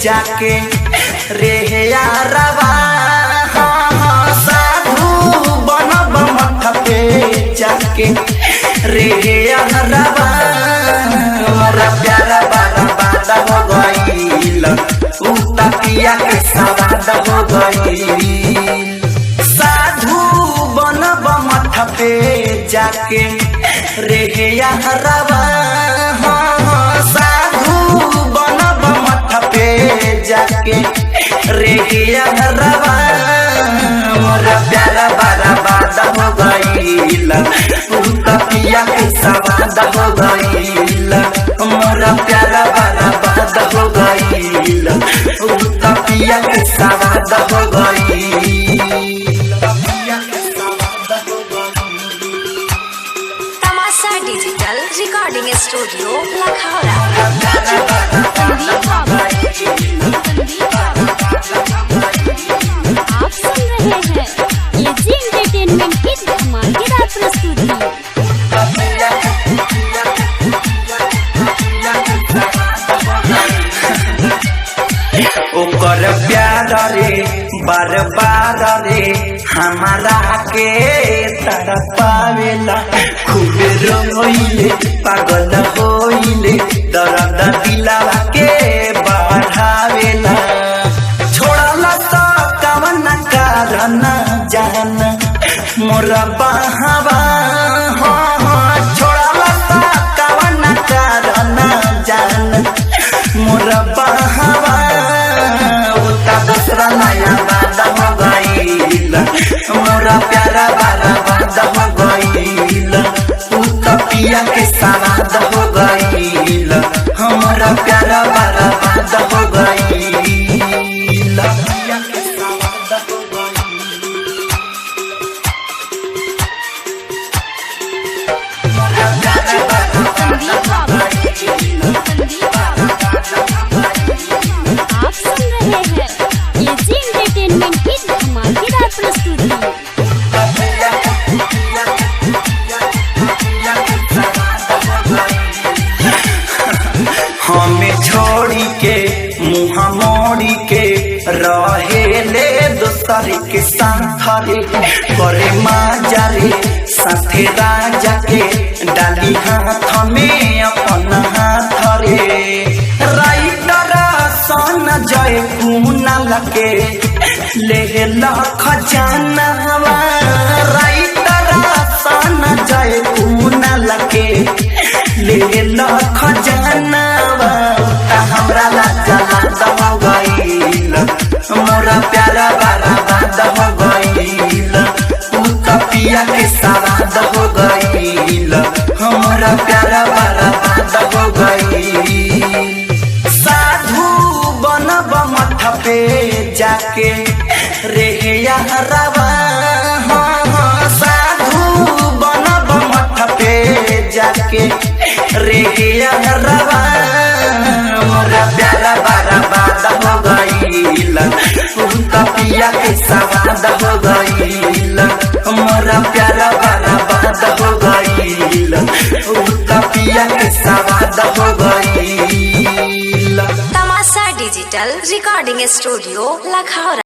जाके रे यारवा साधु बनब मठ पे जाके रे यारवा मोरा प्यारा बारा बादा हो गईल उतपिया के सवाद हो गईल साधु बनब मठ पे जाके रे यारवा साधु बनब मठ पे जाके रे यारवा मोरा प्यारा बारा बादा हो गईल उतपिया के सवाद हो गईल मोरा प्यारा बारा बादा हो गईल उतपिया के सवाद हो गईल। तमाशा डिजिटल रिकॉर्डिंग स्टूडियो लखौरा। आप सुन रहे हैं एजी एंटरटेनमेंट की धमाकेदार प्रस्तुति। ओकर प्यार रे बार बार रे हमारा के तड़पावेला खूब रोइले पागल होइले दर्द दिलवा के बढ़ावेला छोड़ला तो कवन कारण जान मोर बहावा छोड़ला तो कवन कारण जान मोर बहावा दूसरा नया बादा हो गईल मोरा प्यारा बारा बादा हो गईल उतपिया के सवाद हो गईल हमारा प्यारा बारा बादा हो गईल। आप सुन रहे हैं एजी एंटरटेनमेंट की धमाकेदार प्रस्तुति। हमें छोड़ी के मुँह मोड़ी के रहेले दोसर के साथ रे करे माजा रे साथे राजा के डाली हाथ में अपन हाथ रे राइटर सन जय कुनाल के ले खजाना राइटर सन जय कुनाल के ले खजाना हमरा लाजा हो गईल मोरा प्यारा बारा बादा हो गईल उतपिया के सवाद हो गईल हमारा प्यारा बारा बादा हो गईल साधु बनब मठ पे जाके रे यारवा साधु बनब मठ पे जाके रे यारवा मोरा प्यारा बारा बादा हो गईल उतपिया के सवाद हो गईल मोरा प्यारा बारा बादा हो गईल उतपिया के सवाद हो गईल। तमाशा डिजिटल रिकॉर्डिंग स्टूडियो लखौरा।